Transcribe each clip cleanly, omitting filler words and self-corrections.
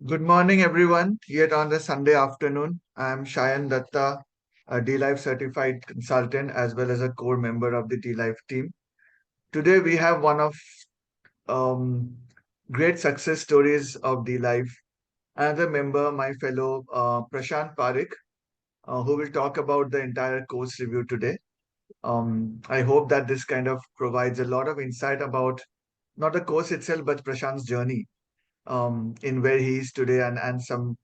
Good morning, everyone. Yet on the Sunday afternoon, I am Shayan Datta, a D-Life certified consultant as well as a core member of the D-Life team. Today, we have one of um, great success stories of D-Life. Another member, my fellow Prashant Pareek, who will talk about the entire course review today. I hope that this kind of provides a lot of insight about not the course itself, but Prashant's journey in where he is today and some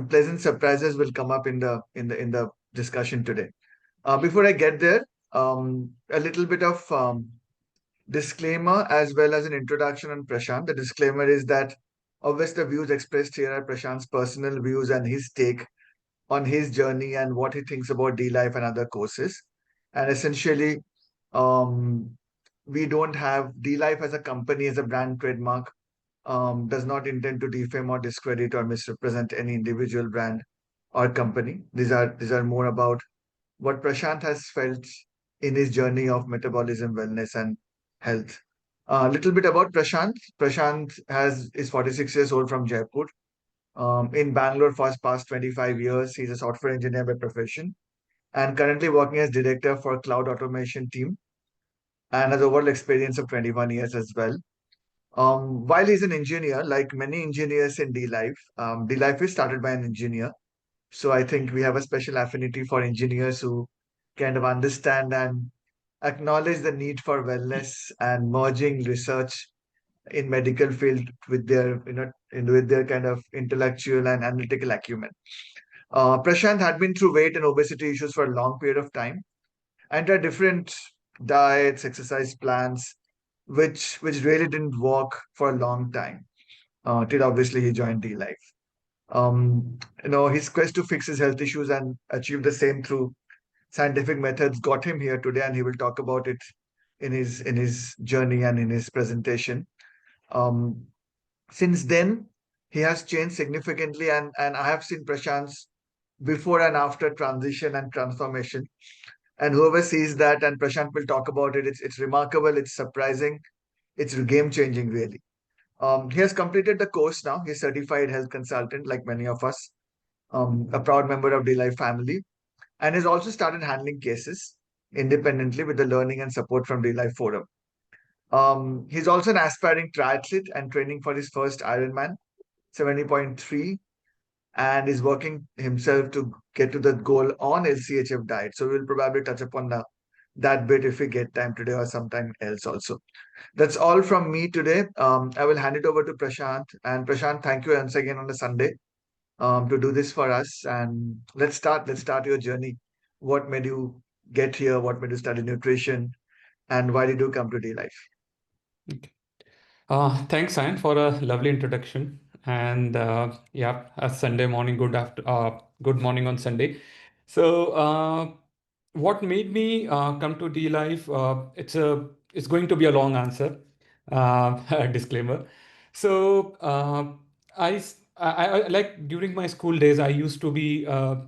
pleasant surprises will come up in the discussion today. Before I get there, a little bit of disclaimer as well as an introduction on Prashant. The disclaimer is that obviously the views expressed here are Prashant's personal views and his take on his journey and what he thinks about D Life and other courses. And essentially, um, we don't have D Life as a company, as a brand trademark, does not intend to defame or discredit or misrepresent any individual brand or company. These are more about what Prashant has felt in his journey of metabolism, wellness, and health. A little bit about Prashant. Prashant is 46 years old from Jaipur. In Bangalore for his past 25 years, he's a software engineer by profession and currently working as director for cloud automation team and has overall experience of 21 years as well. While he's an engineer, like many engineers in D-Life, D-Life is started by an engineer. So I think we have a special affinity for engineers who kind of understand and acknowledge the need for wellness and merging research in medical field with their, with their kind of intellectual and analytical acumen. Prashant had been through weight and obesity issues for a long period of time and tried different diets, exercise plans, which really didn't work for a long time till obviously he joined D Life. His quest to fix his health issues and achieve the same through scientific methods got him here today, and he will talk about it in his journey and in his presentation. Um, since then, he has changed significantly, and I have seen Prashant's before and after transition and transformation. And whoever sees that, and Prashant will talk about it, it's remarkable, it's surprising, it's game changing, really. He has completed the course now. He's certified health consultant, like many of us, a proud member of D-Life family, and has also started handling cases independently with the learning and support from D-Life Forum. He's also an aspiring triathlete and training for his first Ironman, 70.3, and is working himself to get to that goal on lchf diet. So we'll probably touch upon that bit if we get time today or sometime else also. That's all from me today. I will hand it over to Prashant. And Prashant, thank you once again on a Sunday to do this for us. And let's start. Let's start your journey. What made you get here? What made you study nutrition? And why did you come to D Life? Okay. Thanks, Sayan, for a lovely introduction. And yeah, a Sunday morning, good morning on Sunday. So, what made me come to D Life? It's going to be a long answer. Disclaimer. So, like during my school days, I used to be a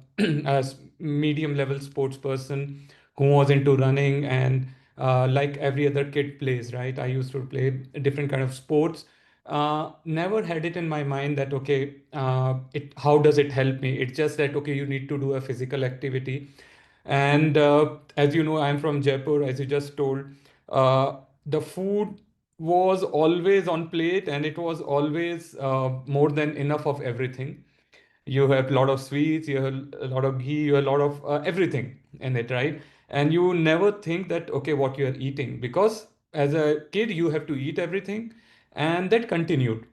medium level sports person who was into running and like every other kid plays, right? I used to play different kind of sports. Never had it in my mind that okay, it how does it help me? It's just that okay, you need to do a physical activity, and as you know, I'm from Jaipur, as you just told. The food was always on plate, and it was always more than enough of everything. You have a lot of sweets, you have a lot of ghee, you have a lot of everything in it, right? And you never think that okay, what you are eating, because as a kid you have to eat everything, and that continued.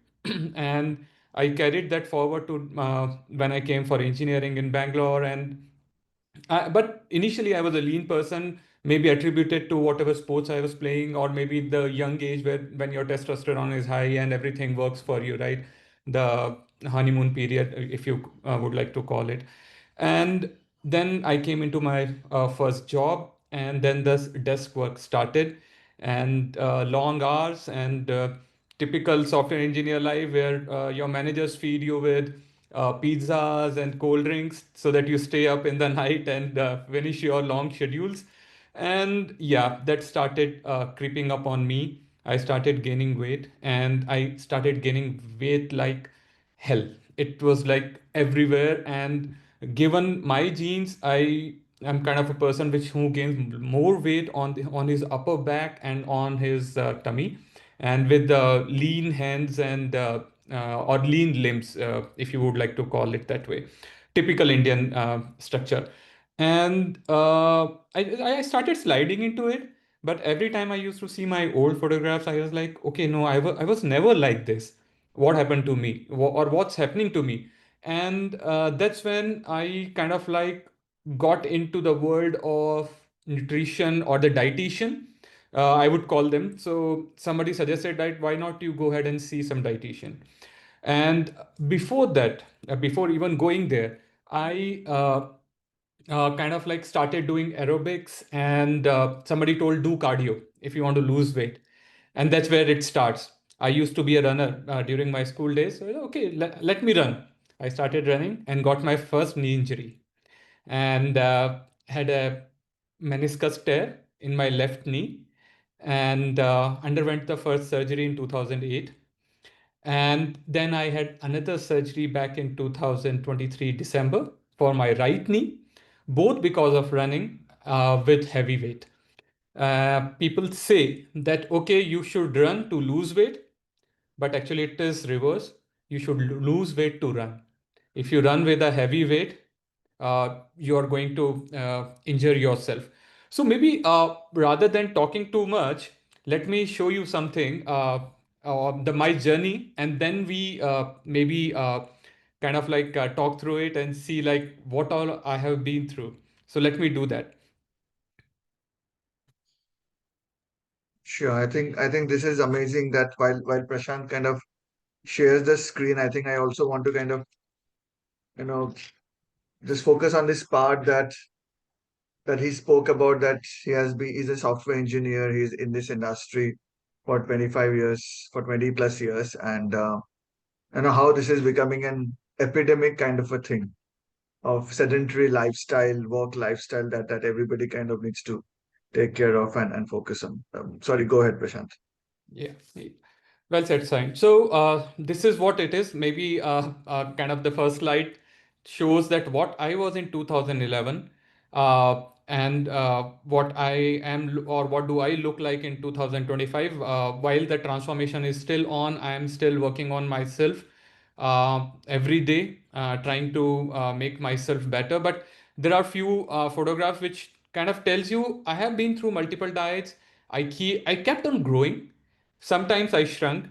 And I carried that forward to when I came for engineering in Bangalore. And but initially, I was a lean person, maybe attributed to whatever sports I was playing, or maybe the young age where when your testosterone is high and everything works for you, right? The honeymoon period, if you would like to call it. And then I came into my first job, and then the desk work started, and long hours and typical software engineer life where your managers feed you with pizzas and cold drinks so that you stay up in the night and finish your long schedules. And yeah, that started creeping up on me. I started gaining weight, and I started gaining weight like hell. It was like everywhere. And given my genes, I am kind of a person which who gains more weight on on his upper back and on his tummy, and with lean hands and or lean limbs, if you would like to call it that way. Typical Indian structure. And I started sliding into it. But every time I used to see my old photographs, I was like, okay, no, I was never like this. What happened to me? Or what's happening to me? And that's when I kind of like got into the world of nutrition or the dietitian, I would call them. So somebody suggested that why not you go ahead and see some dietitian. And before that, before even going there, I kind of like started doing aerobics, and somebody told do cardio if you want to lose weight. And that's where it starts. I used to be a runner during my school days. So, okay, let me run. I started running and got my first knee injury, and had a meniscus tear in my left knee, and underwent the first surgery in 2008. And then I had another surgery back in 2023 December for my right knee, both because of running with heavy weight. People say that, okay, you should run to lose weight, but actually it is reverse. You should lose weight to run. If you run with a heavy weight, you are going to injure yourself. So maybe rather than talking too much, let me show you something, the my journey, and then we maybe kind of like talk through it and see like what all I have been through. So let me do that. Sure. I think this is amazing that while Prashant kind of shares the screen, I think I also want to kind of, you know, just focus on this part that he spoke about, that he's a software engineer. He's in this industry for 25 years, for 20 plus years, and how this is becoming an epidemic kind of a thing of sedentary lifestyle, work lifestyle that everybody kind of needs to take care of and focus on. Sorry, go ahead, Prashant. Yeah. Well said, Sain. So this is what it is. Maybe kind of the first slide shows that what I was in 2011, and what I am, or what do I look like in 2025. While the transformation is still on, I am still working on myself every day, trying to make myself better. But there are few photographs which kind of tells you I have been through multiple diets. I kept on growing. Sometimes I shrunk,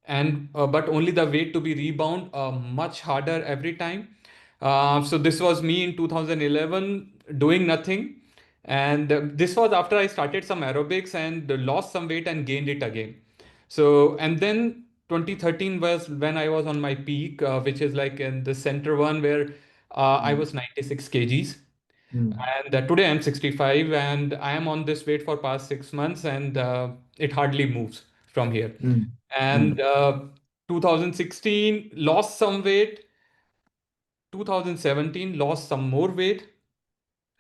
and but only the weight to be rebound much harder every time. So this was me in 2011 doing nothing, and this was after I started some aerobics and lost some weight and gained it again. So and then 2013 was when I was on my peak, which is like in the center one where I Mm, was 96 kgs. mm, And today I'm 65, and I am on this weight for past 6 months, and it hardly moves from here. mm, mm, And 2016 lost some weight, 2017 lost some more weight,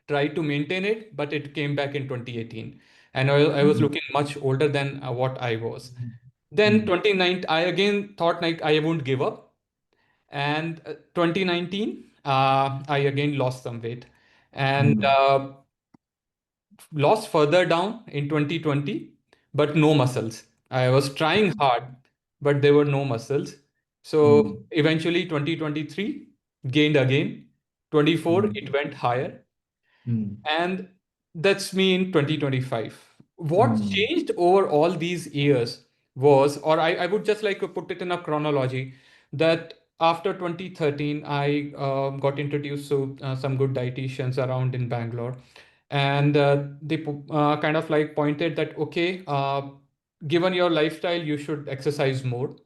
tried to maintain it, but it came back in 2018. And I was mm, looking much older than what I was. mm, Then mm, 2019, I again thought like I won't give up. And 2019, I again lost some weight. And mm, lost further down in 2020, but no muscles. I was trying hard, but there were no muscles. So mm, eventually 2023 gained again. 24 mm, it went higher, mm, and that's me in 2025. What mm, changed over all these years was, or I would just like to put it in a chronology, that after 2013, I got introduced to some good dietitians around in Bangalore. And they kind of like pointed that, okay, given your lifestyle, you should exercise more,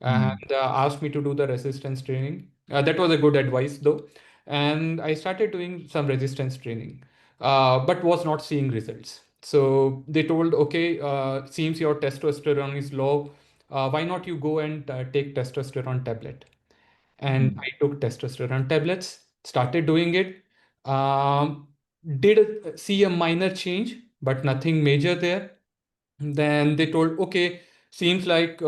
mm, and asked me to do the resistance training. That was a good advice though. And I started doing some resistance training, but was not seeing results. So they told, okay, seems your testosterone is low. Why not you go and take testosterone tablet? And mm, I took testosterone tablets, started doing it. Um, did see a minor change, but nothing major there. Then they told, okay, seems like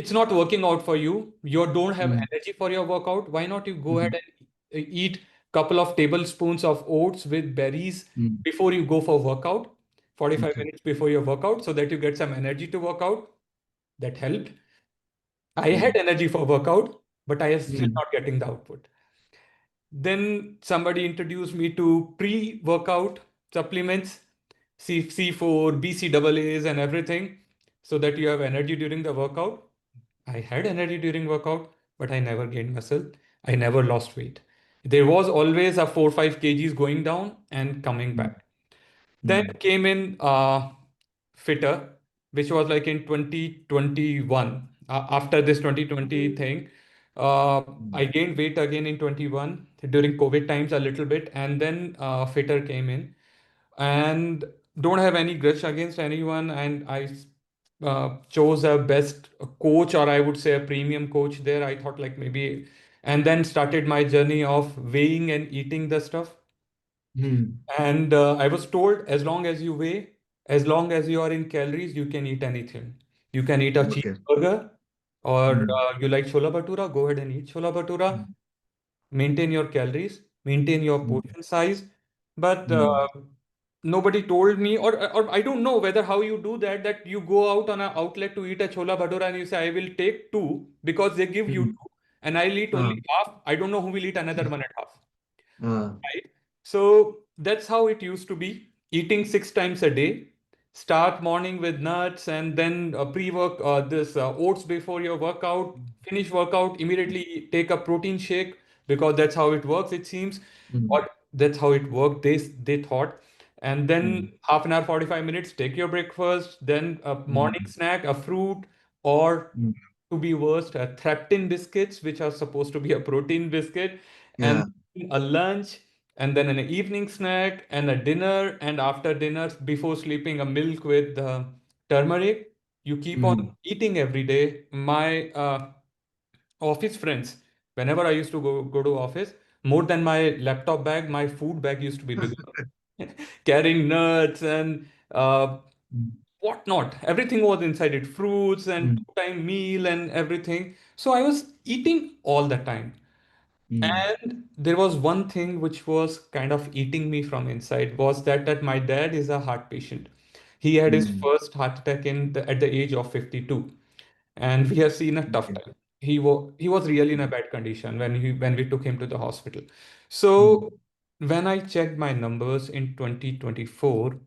it's not working out for you, you don't have Mm, energy for your workout, why not you go ahead mm, and eat couple of tablespoons of oats with berries mm. before you go for workout, 45 Okay. minutes before your workout, so that you get some energy to work out. That helped. I had Mm, energy for workout, but I was still mm, not getting the output. Then somebody introduced me to pre-workout supplements, C4, BCAAs, and everything, so that you have energy during the workout. I had energy during workout, but I never gained muscle. I never lost weight. There was always a 4 5 kgs going down and coming mm, back. Then mm, came in fitter, which was like in 2021. After this 2020 thing, mm, I gained weight again in 21 during COVID times a little bit, and then fitter came in, and don't have any grudge against anyone. And I chose a best coach, or I would say a premium coach there. I thought like maybe, and then started my journey of weighing and eating the stuff. mm. And I was told as long as you weigh, as long as you are in calories, you can eat anything. You can eat a Okay. cheeseburger, or Mm, you like chola bhatura, go ahead and eat chola bhatura. mm, Maintain your calories, maintain your mm, portion size. But mm, nobody told me, or I don't know whether how you do that, that you go out on an outlet to eat a chola bhatura and you say, I will take two because they give you mm. two, and I'll eat Ah, only half. I don't know who will eat another one and half. ah, Right? So that's how it used to be. Eating 6 times a day. Start morning with nuts, and then pre-work this oats before your workout. Finish workout, immediately take a protein shake, because that's how it works, it seems, mm, or that's how it worked. They thought. And then mm, half an hour, 45 minutes, take your breakfast, then a morning mm, snack, a fruit, or mm. to be worst, Thraptin biscuits, which are supposed to be a protein biscuit, and Yeah. a lunch, and then an evening snack, and a dinner, and after dinner, before sleeping, a milk with turmeric. You keep on Mm. eating every day. My office friends, whenever I used to go to office, more than my laptop bag, my food bag used to be bigger. Carrying nuts and Mm, whatnot. Everything was inside it, fruits and mm, two-time meal and everything. So I was eating all the time. mm, And there was one thing which was kind of eating me from inside, was that my dad is a heart patient. He had his mm. first heart attack at the age of 52, and we have seen a tough Okay. time. He was really in a bad condition when we took him to the hospital. Mm, So when I checked my numbers in 2024,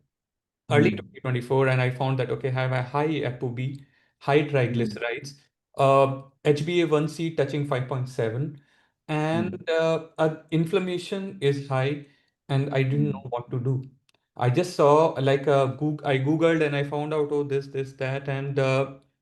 early mm, 2024, and I found that okay, I have a high ApoB, high mm, triglycerides, HbA1c touching 5.7, mm, and inflammation is high, and I didn't mm, know what to do. I just saw like I googled and I found out, oh, this that, and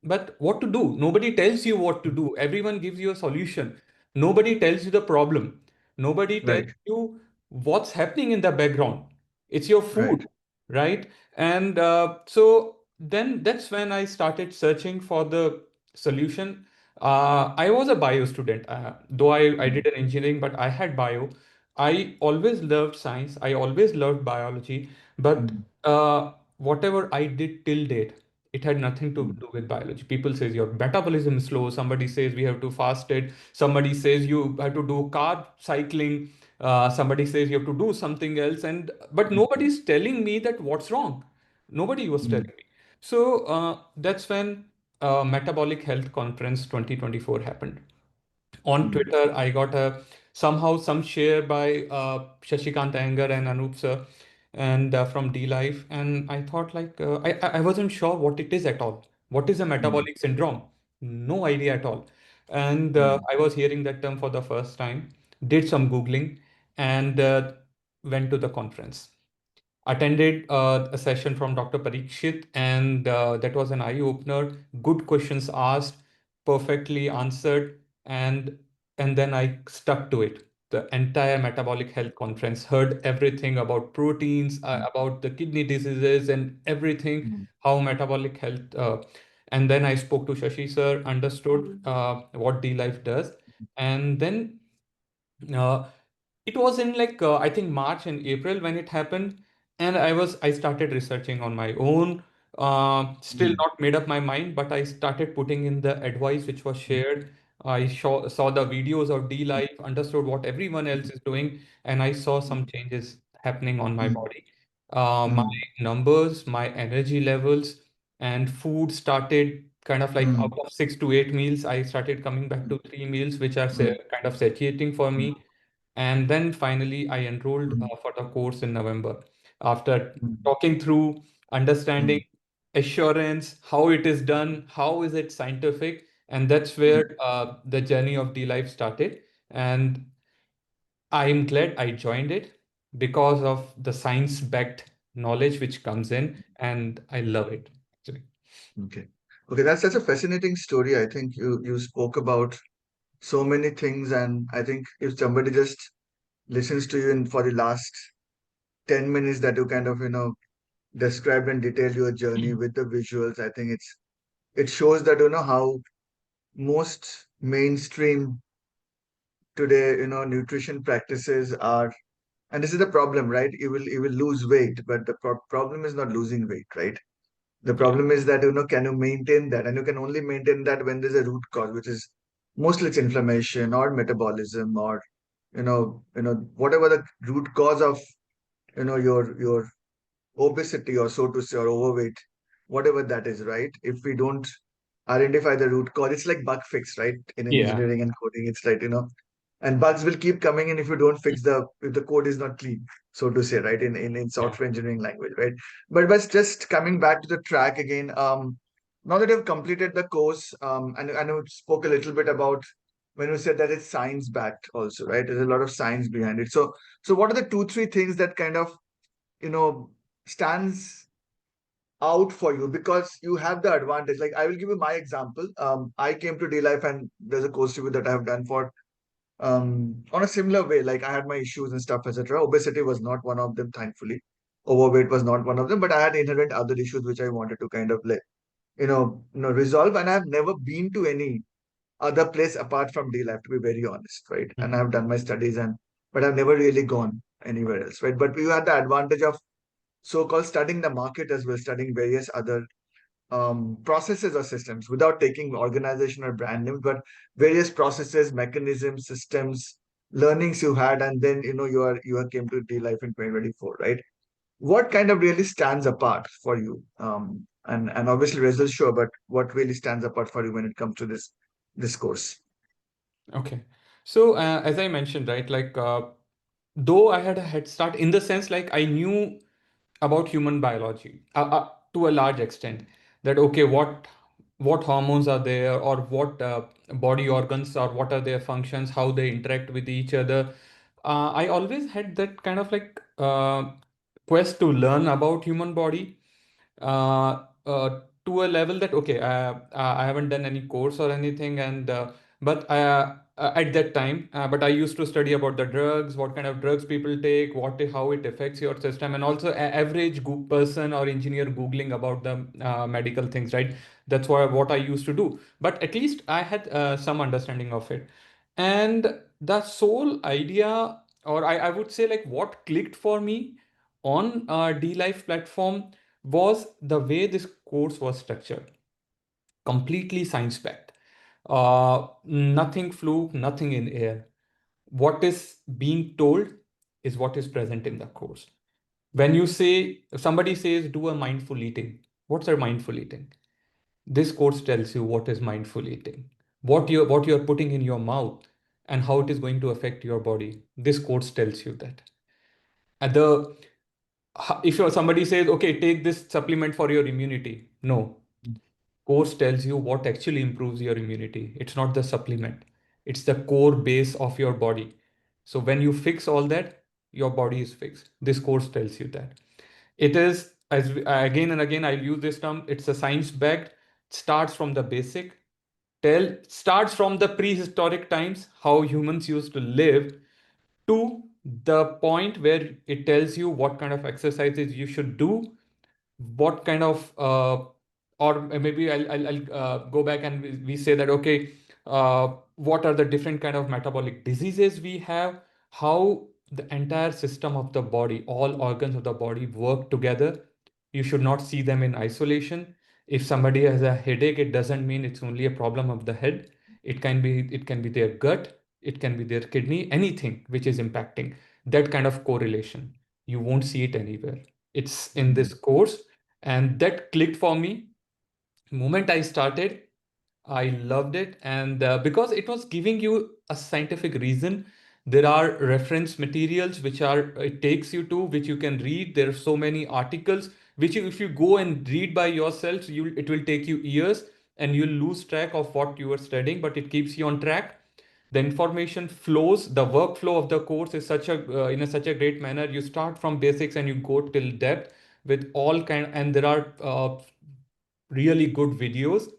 but what to do? Nobody tells you what to do. Everyone gives you a solution. Nobody tells you the problem. Nobody tells right, you what's happening in the background. It's your right. food, right? And so then that's when I started searching for the solution. I was a bio student, though I Mm, did an engineering, but I had bio. I always loved science. I always loved biology, but mm, whatever I did till date, it had nothing to mm, do with biology. People says your metabolism is slow. Somebody says we have to fast it. Somebody says you have to do carb cycling. Somebody says you have to do something else, and but mm, nobody's telling me that what's wrong. Nobody was mm, telling me. So that's when Metabolic Health Conference 2024 happened. On mm, Twitter, I got a somehow some share by Shashikant Iyengar and Anup sir, and from D Life, and I thought like I wasn't sure what it is at all. What is a mm, metabolic syndrome? No idea at all. And mm, I was hearing that term for the first time. Did some googling, and went to the conference. Attended a session from Dr. Parikshit, and that was an eye opener. Good questions asked, perfectly answered, and then I stuck to it. The entire metabolic health conference, heard everything about proteins, about the kidney diseases, and everything, mm, how metabolic health. And then I spoke to Shashi sir, understood what D Life does, and then uh, it was in like I think March and April when it happened, and I started researching on my own. Still mm, not made up my mind, but I started putting in the advice which was shared. I saw the videos of D Life, understood what everyone else is doing, and I saw some changes happening on my mm, body. My mm, numbers, my energy levels, and food started kind of like mm, out of 6 to 8 meals, I started coming back mm, to 3 meals, which are mm, kind of satiating for mm, me. And then finally, I enrolled mm, for the course in November. After mm, talking through, understanding mm, assurance, how it is done, how is it scientific, and that's mm, where the journey of D Life started. And I'm glad I joined it because of the science-backed knowledge which comes in, and I love it actually. okay. Okay, that's such a fascinating story. I think you spoke about so many things, and I think if somebody just listens to you in for the last 10 minutes that you kind of, described and detailed your journey with the visuals, I think it shows that how most mainstream today, nutrition practices are, and this is the problem, right? You will lose weight, but the problem is not losing weight, right? The Yeah. problem is that, can you maintain that? And you can only maintain that when there's a root cause, which is mostly it's inflammation or metabolism or, whatever the root cause of, your obesity or so to say, or overweight, whatever that is, right? If we don't identify the root cause, it's like bug fix, right? In Yeah. engineering and coding, it's like, and bugs will keep coming in if you don't fix if the code is not clean, so to say, right? In Yeah. software engineering language, right? But just coming back to the track again, now that you've completed the course, and I know you spoke a little bit about when you said that it's science backed also, right? There's a lot of science behind it. So what are the two, three things that kind of, you know, stands out for you because you have the advantage. Like I will give you my example. I came to D Life and there's a course review that I have done for on a similar way. Like I had my issues and stuff, etc. Obesity was not one of them, thankfully. Overweight was not one of them, but I had inherent other issues which I wanted to kind of like, resolve. And I've never been to any other place apart from D Life, to be very honest, right? And Mhm. I've done my studies but I've never really gone anywhere else, right? But we had the advantage of so-called studying the market as well, studying various other processes or systems without taking organization or brand names, but various processes, mechanisms, systems, learnings you had, and then you are came to D Life in 2024, right? What kind of really stands apart for you? And obviously results sure, but what really stands apart for you when it comes to this course? Okay. So as I mentioned, right, like though I had a head start in the sense like I knew about human biology to a large extent, that okay, what hormones are there, or what body organs, or what are their functions, how they interact with each other. I always had that kind of like quest to learn about human body to a level that okay, I haven't done any course or anything, and but at that time, but I used to study about the drugs, what kind of drugs people take, how it affects your system, and also average person or engineer googling about the medical things, right? That's what I used to do. But at least I had some understanding of it, and the sole idea, or I would say like what clicked for me on D Life platform was the way this course was structured, completely science backed. Nothing fluke, nothing in air. What is being told is what is present in the course. When you say, if somebody says, do a mindful eating, what's a mindful eating? This course tells you what is mindful eating, what you're putting in your mouth, and how it is going to affect your body. This course tells you that. And the if somebody says, okay, take this supplement for your immunity, no, course tells you what actually improves your immunity. It's not the supplement, it's the core base of your body. So when you fix all that, your body is fixed. This course tells you that. It is, again and again, I'll use this term, it's a science backed, starts from the basic, starts from the prehistoric times, how humans used to live, to the point where it tells you what kind of exercises you should do, what kind of or maybe I'll go back and we say that okay, what are the different kind of metabolic diseases we have, how the entire system of the body, all organs of the body work together You should not see them in isolation. If somebody has a headache, it doesn't mean it's only a problem of the head. It can be their gut, it can be their kidney, anything which is impacting that kind of correlation. You won't see it anywhere. It's in Mm. this course, and that clicked for me. Moment I started, I loved it, and because it was giving you a scientific reason. There are reference materials which are it takes you to which you can read. There are so many articles which if you go and read by yourself, it will take you years and you'll lose track of what you are studying, but it keeps you on track. The information flows, the workflow of the course is such a great manner. You start from basics and you go till depth with all kind, and there are really good videos,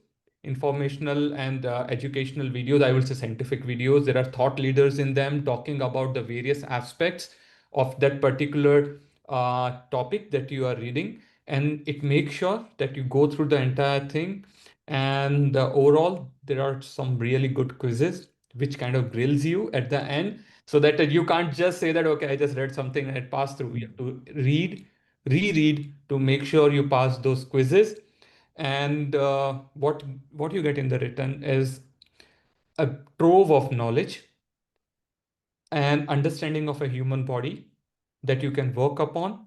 informational and educational videos. I will say scientific videos. There are thought leaders in them talking about the various aspects of that particular topic that you are reading, and it makes sure that you go through the entire thing. And overall, there are some really good quizzes which kind of grills you at the end, so that you can't just say that, okay, I just read something and it passed through. You have to read, reread to make sure you pass those quizzes. And what you get in the return is a trove of knowledge and understanding of a human body that you can work upon,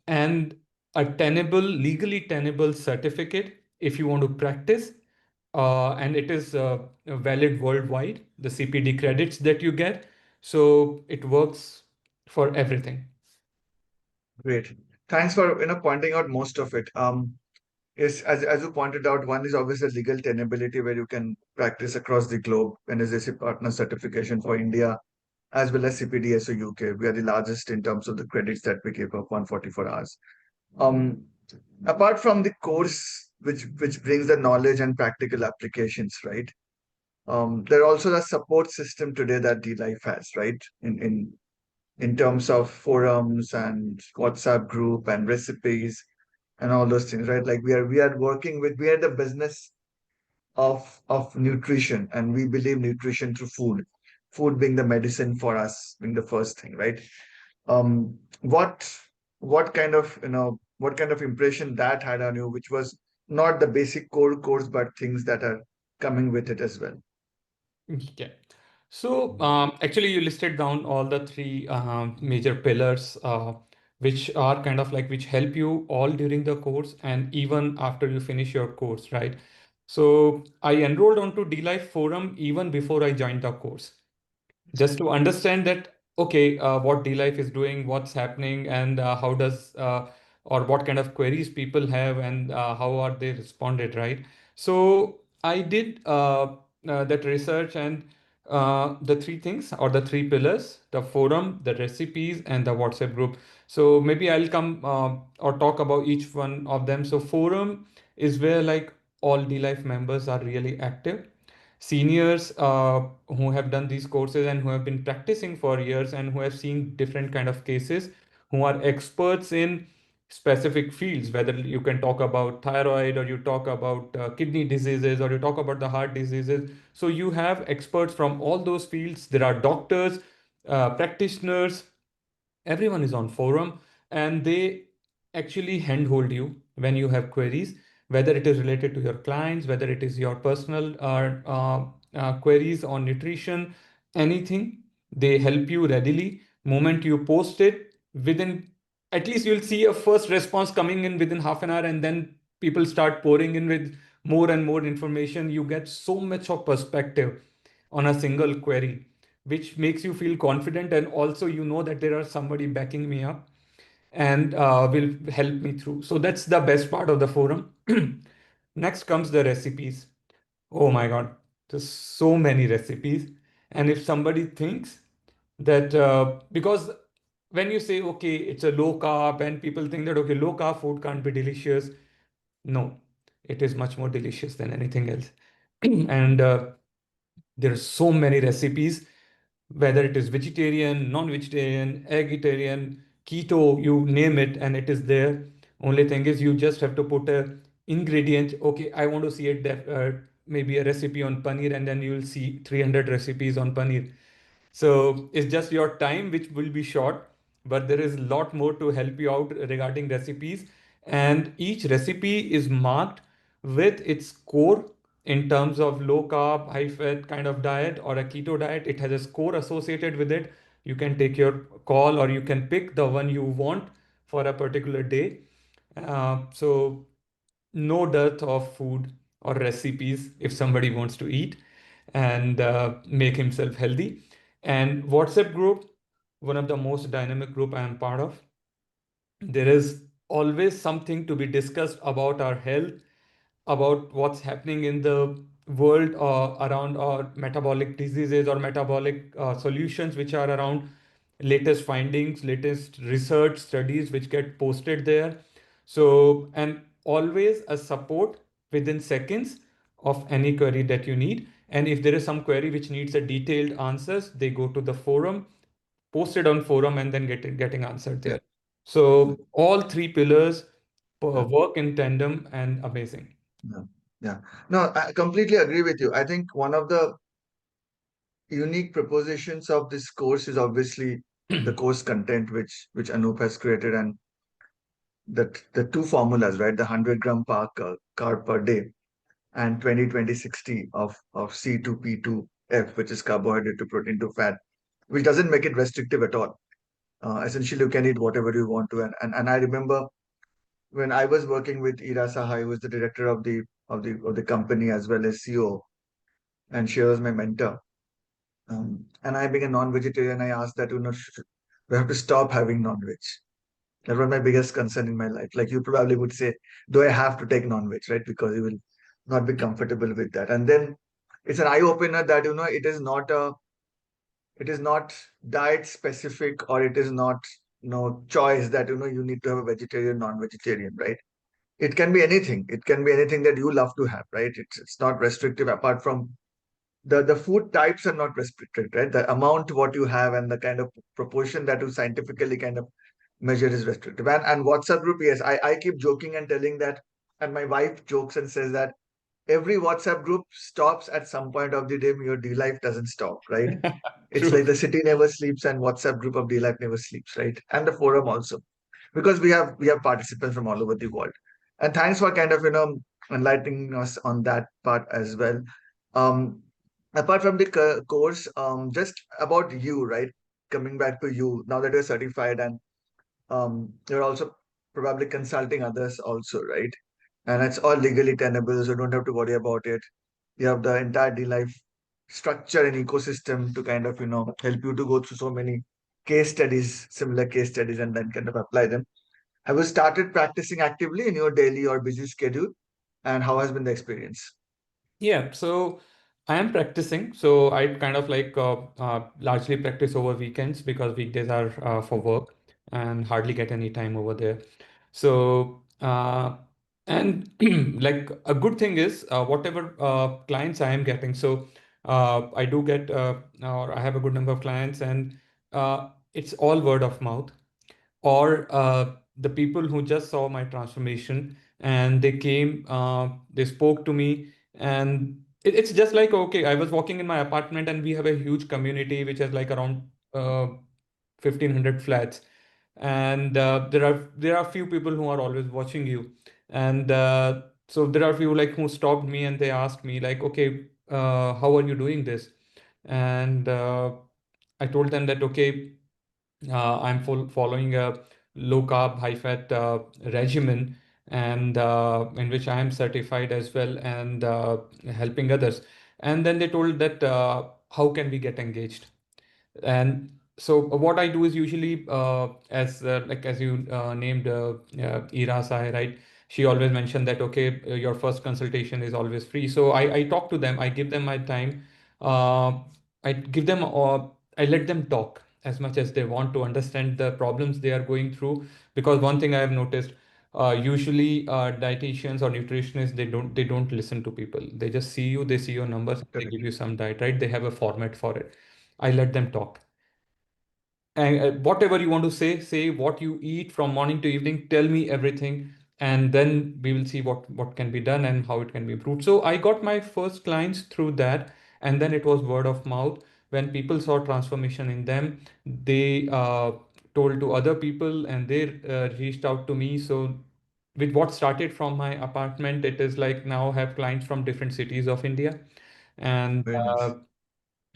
and a tenable, legally tenable certificate if you want to practice. And it is valid worldwide, the CPD credits that you get. So it works for everything. Great. Thanks for pointing out most of it. Yes, as you pointed out, one is obviously legal tenability where you can practice across the globe, and as a partner certification for India as well as CPDSO UK. We are the largest in terms of the credits that we give up 144 hours. Um, Apart from the course, which brings the knowledge and practical applications, right? There are also the support system today that D Life has, right? In terms of forums and WhatsApp group and recipes and all those things, right? Like we are working with we are the business of nutrition, and we believe nutrition through food, food being the medicine for us, being the first thing, right? Um, what kind of what kind of impression that had on you, which was not the basic core course, but things that are coming with it as well. Yeah. So actually, you listed down all the three major pillars, which are kind of like which help you all during the course and even after you finish your course, right? So I enrolled onto DLife forum even before I joined the course, just to understand that, okay, what DLife is doing, what's happening, and how does or what kind of queries people have, and how are they responded, right? So I did that research, and the three things or the three pillars: the forum, the recipes, and the WhatsApp group. So maybe I'll come or talk about each one of them. So forum is where like all DLife members are really active, seniors who have done these courses and who have been practicing for years and who have seen different kind of cases, who are experts in specific fields, whether you can talk about thyroid or you talk about kidney diseases or you talk about the heart diseases. So you have experts from all those fields. There are doctors, practitioners, everyone is on forum, and they actually handhold you when you have queries, whether it is related to your clients, whether it is your personal queries on nutrition, anything. They help you readily. Moment you post it, within at least you'll see a first response coming in within half an hour, and then people start pouring in with more and more information. You get so much of perspective on a single query, which makes you feel confident, and also you know that there are somebody backing me up and will help me through. So that's the best part of the forum. Next comes the recipes. Oh my god, there's so many recipes. And if somebody thinks that because when you say, okay, it's a low carb, and people think that, okay, low carb food can't be delicious. No, it is much more delicious than anything else. And there are so many recipes, whether it is vegetarian, non-vegetarian, vegetarian, keto, you name it, and it is there. Only thing is, you just have to put a ingredient. Okay, I want to see maybe a recipe on paneer, and then you will see 300 recipes on paneer. So it's just your time, which will be short, but there is a lot more to help you out regarding recipes. and each recipe is marked with its score in terms of low carb, high fat kind of diet or a keto diet. It has a score associated with it. You can take your call or you can pick the one you want for a particular day. So no dearth of food or recipes if somebody wants to eat and make himself healthy. And WhatsApp group, one of the most dynamic group I am part of. There is always something to be discussed about our health, about what's happening in the world around our metabolic diseases or metabolic solutions which are around, latest findings, latest research studies which get posted there. So, and always a support within seconds of any query that you need. And if there is some query which needs a detailed answers, they go to the forum, posted on forum, and then getting answered Yeah, there. So all three pillars yeah, work in tandem and amazing. yeah, yeah. No, I completely agree with you. I think one of the unique propositions of this course is obviously the course content which Anup has created, and the two formulas, right? The 100 gram carb per day and 20-20-60 of C2P2F, which is carbohydrate to protein to fat, which doesn't make it restrictive at all. Essentially, you can eat whatever you want to. And I remember when I was working with Ira Saha, who was the director of the company as well as CEO, and she was my mentor. And I being a non-vegetarian, I asked that, we have to stop having non-veg. That was my biggest concern in my life. Like you probably would say, do I have to take non-veg, right? Because you will not be comfortable with that. And then it's an eye-opener that, it is not diet specific, or it is not, choice that, you need to have a vegetarian, non-vegetarian, right? It can be anything. It can be anything that you love to have, right? It's not restrictive apart from the food types are not restricted, right? The amount what you have and the kind of proportion that you scientifically kind of measure is restrictive. And WhatsApp group, yes, I keep joking and telling that, and my wife jokes and says that every WhatsApp group stops at some point of the day. Your D life doesn't stop, right? It's True. like the city never sleeps and WhatsApp group of D life never sleeps, right? And the forum also, because we have participants from all over the world. And thanks for kind of enlightening us on that part as well. Um, Apart from the course, just about you, right? Coming back to you now that you're certified, and you're also probably consulting others also, right? And it's all legally tenable, so don't have to worry about it. You have the entire D life structure and ecosystem to kind of help you to go through so many case studies, similar case studies, and then kind of apply them. Have you started practicing actively in your daily or busy schedule? And how has been the experience? Yeah, so I am practicing. So I kind of like largely practice over weekends because weekdays are for work and hardly get any time over there. So and like a good thing is whatever clients I am getting. So I do get or I have a good number of clients, and it's all word of mouth, or the people who just saw my transformation and they came, they spoke to me, and it's just like, okay, I was walking in my apartment and we have a huge community which has like around 1500 flats, and there are few people who are always watching you, and so there are few like who stopped me and they asked me like, okay, how are you doing this? And I told them that, okay, I'm following a low carb, high fat regimen, and in which I am certified as well, and helping others. And then they told that, how can we get engaged? And so what I do is usually, as like as you named Ira Sai, right? She always mentioned that, okay, your first consultation is always free. So I talk to them, I give them my time, uh, I give them, I let them talk as much as they want to understand the problems they are going through. Because one thing I have noticed, usually dietitians or nutritionists, they don't listen to people. They just see you, they see your numbers, they Correct. give you some diet, right? They have a format for it. I let them talk, and whatever you want to say what you eat from morning to evening, tell me everything, and then we will see what can be done and how it can be improved. So I got my first clients through that, and then it was word of mouth. When people saw transformation in them, they told to other people, and they reached out to me. So with what started from my apartment, it is like now have clients from different cities of India. And Very nice.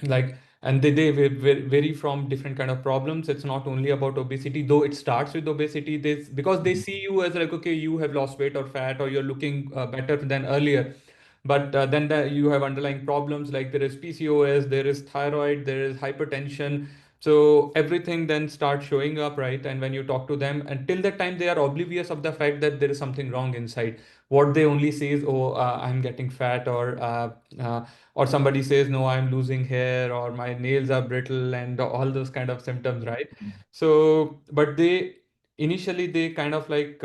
like and they vary from different kind of problems. It's not only about obesity, though it starts with obesity. This because they Mhm. see you as like, okay, you have lost weight or fat, or you're looking better than earlier. But you have underlying problems, like there is PCOS, there is thyroid, there is hypertension. So everything then starts showing up, right? And when you talk to them, until that time, they are oblivious of the fact that there is something wrong inside. What they only say is, oh, I'm getting fat, or somebody says, no, I'm losing hair, or my nails are brittle, and all those kind of symptoms, right? So but they initially they kind of like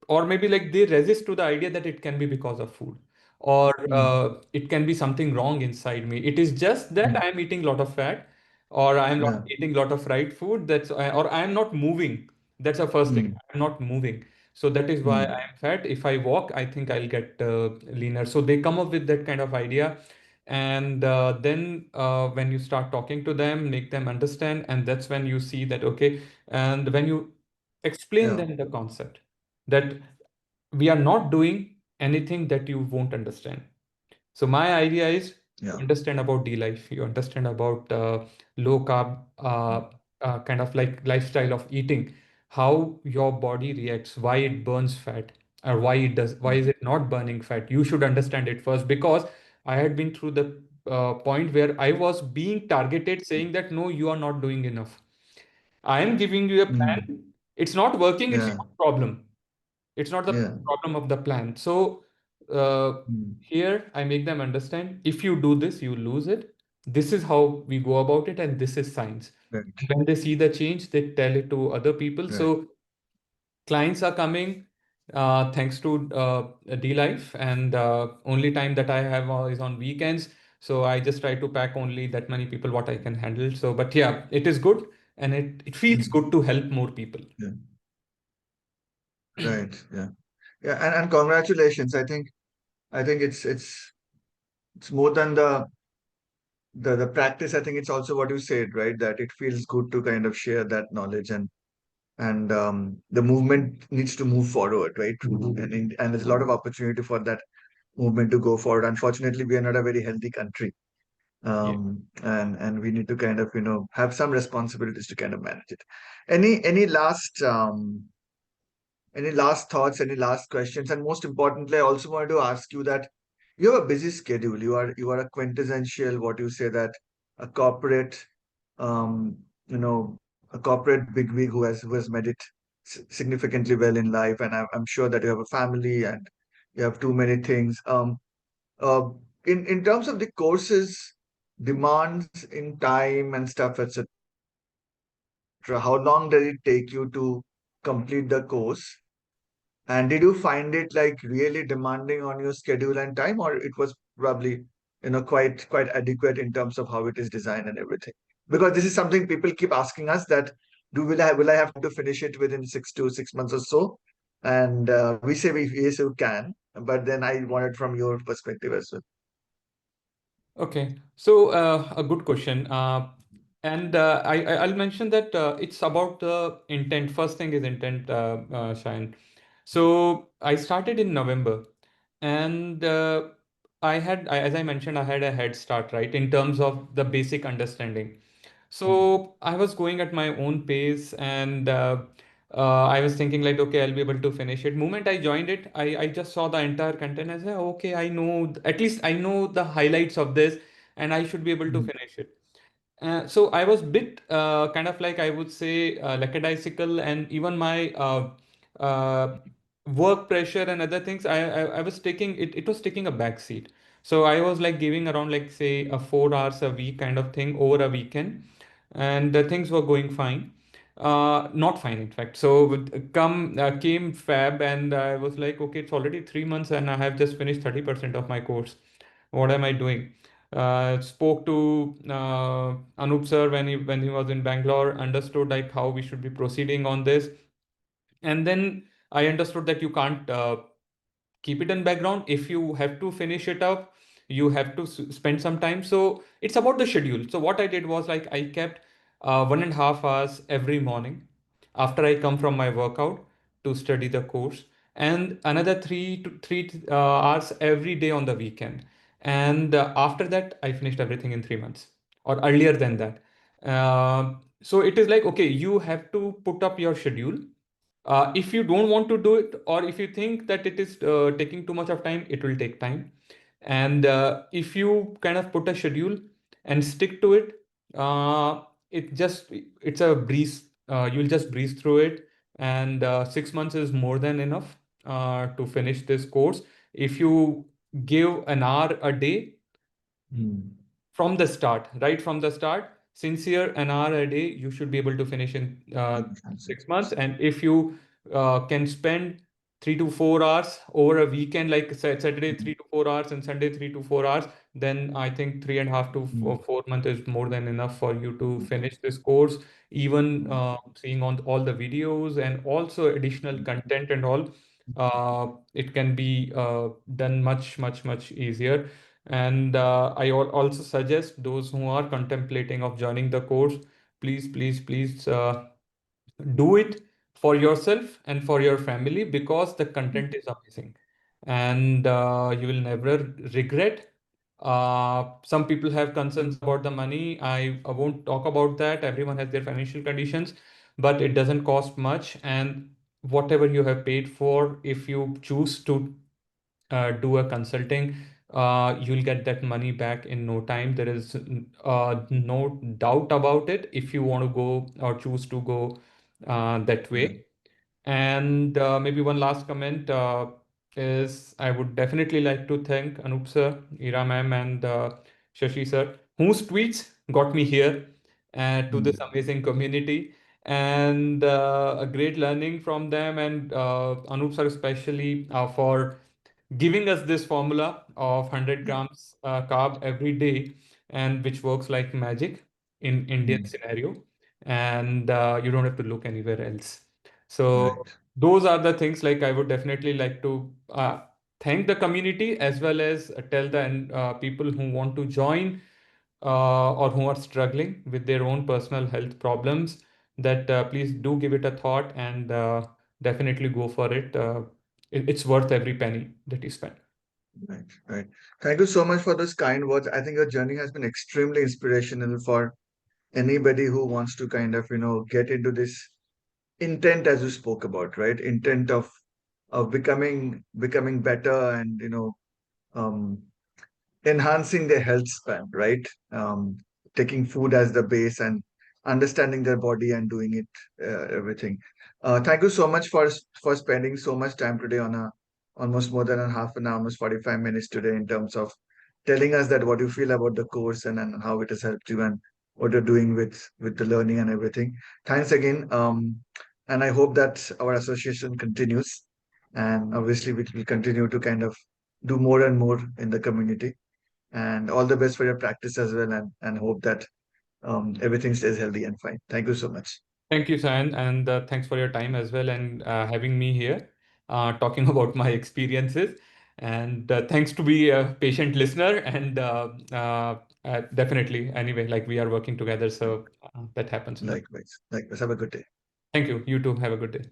or maybe like they resist to the idea that it can be because of food, or Mm. it can be something wrong inside me. It is just that Mm. I am eating a lot of fat, or I am not Yeah. eating a lot of fried food, or I am not moving. That's the first thing. Mm. I'm not moving, so that is why I Mm. am fat. If I walk, I think I'll get leaner. So they come up with that kind of idea. And then when you start talking to them, make them understand, and that's when you see that, okay. And when you explain Yeah. them the concept that we are not doing anything that you won't understand. So my idea is, you Yeah. understand about D life, you understand about low carb Mm. kind of like lifestyle of eating, how your body reacts, why it burns fat, or why is Mm. it not burning fat. You should understand it first, because I had been through the point where I was being targeted, saying that no, you are not doing enough. I am giving you a Mm. plan. It's not working. It's Yeah. your problem. It's not the Yeah. problem of the plan. So uh, Mm. here I make them understand, if you do this, you lose it. This is how we go about it, and this is science. Right. When they see the change, they tell it to other people. Right. So clients are coming thanks to D Life, and only time that I have is on weekends. So I just try to pack only that many people what I can handle. So, but yeah, it is good, and it feels Mm. good to help more people. Yeah. Right. Yeah. Yeah. And congratulations. I think it's more than the practice. I think it's also what you said, right? That it feels good to kind of share that knowledge, and the movement needs to move forward, right? And there's a lot of opportunity for that movement to go forward. Unfortunately, we are not a very healthy country, Yeah. and we need to kind of have some responsibilities to kind of manage it. Any last thoughts, any last questions? And most importantly, I also wanted to ask you that you have a busy schedule. You are a quintessential, what you say, that a corporate, um, a corporate bigwig who has made it significantly well in life. And I'm sure that you have a family and you have too many things. Uh, in terms of the courses, demands in time and stuff, etc. How long does it take you to complete the course? And did you find it like really demanding on your schedule and time, or it was probably, quite adequate in terms of how it is designed and everything? Because this is something people keep asking us that will I have time to finish it within 6 to 6 months or so? And we say yes, you can. But then I wanted from your perspective as well. Okay, so a good question, and I'll mention that it's about the intent. First thing is intent, Shayan. So I started in November, and as I mentioned, I had a head start, right, in terms of the basic understanding. So I was going at my own pace, and I was thinking like, okay, I'll be able to finish it. Moment I joined it, I just saw the entire content. I said, okay, I know, at least I know the highlights of this, and I should be able to Mm. finish it. So I was bit kind of like, I would say, lackadaisical, and even my uh, work pressure and other things, I was taking it, it was taking a back seat. So I was like giving around like say a 4 hours a week kind of thing over a weekend, and the things were going fine. Not fine, in fact. So came Fab, and I was like, okay, it's already 3 months, and I have just finished 30% of my course. What am I doing? Spoke to Anup sir when he was in Bangalore, understood like how we should be proceeding on this, and then I understood that you can't keep it in background. If you have to finish it up, you have to spend some time. So it's about the schedule. So what I did was like I kept 1.5 hours every morning after I come from my workout. to study the course, and another 3 to 3 hours every day on the weekend. And after that, I finished everything in 3 months or earlier than that. So it is like, okay, you have to put up your schedule. If you don't want to do it, or if you think that it is taking too much of time, it will take time. And if you kind of put a schedule and stick to it, it's a breeze. You'll just breeze through it, and 6 months is more than enough to finish this course. If you give an hour a day Mm. from the start, right from the start, sincere, an hour a day, you should be able to finish in Fantastic. 6 months. And if you can spend 3 to 4 hours over a weekend, like Saturday Mm. 3 to 4 hours and Sunday 3 to 4 hours, then I think 3.5 to 4 months is more than enough for you to Mm. finish this course. Even Mm. seeing on all the videos and also additional content and all, it can be done much, much, much easier. And also suggest those who are contemplating of joining the course, please, please, please do it for yourself and for your family, because the Mm. content is amazing, and you will never regret. Some people have concerns about the money. I won't talk about that. Everyone has their financial conditions, but it doesn't cost much. And whatever you have paid for, if you choose to do a consulting, you'll get that money back in no time. There is no doubt about it if you want to go or choose to go that Right. way. And maybe one last comment is I would definitely like to thank Anup sir, Ira ma'am, and Shashi sir, whose tweets got me here to this Mm. amazing community. And a great learning from them, and Anup sir especially for giving us this formula of 100 Mm. grams carb every day, and which works like magic in Indian Mm. scenario. And you don't have to look anywhere else. So Right. those are the things, like I would definitely like to thank the community, as well as tell the people who want to join or who are struggling with their own personal health problems, that please do give it a thought, and definitely go for it. It's worth every penny that you spend. Right. Right. Thank you so much for those kind words. I think your journey has been extremely inspirational for anybody who wants to kind of, get into this intent as you spoke about, right? Intent of becoming better and, um, enhancing their health span, right? Taking food as the base and understanding their body and doing it everything. Thank you so much for spending so much time today on a almost more than a half an hour, almost 45 minutes today in terms of telling us that what you feel about the course and how it has helped you and what you're doing with the learning and everything. Thanks again. And I hope that our association continues. And obviously, we will continue to kind of do more and more in the community, and all the best for your practice as well, and hope that everything stays healthy and fine. Thank you so much. Thank you, Sayan, and thanks for your time as well, and having me here, talking about my experiences. And thanks to be a patient listener. And definitely, anyway, like we are working together, so that happens in the. Likewise. Have a good day. Thank you. You too. Have a good day.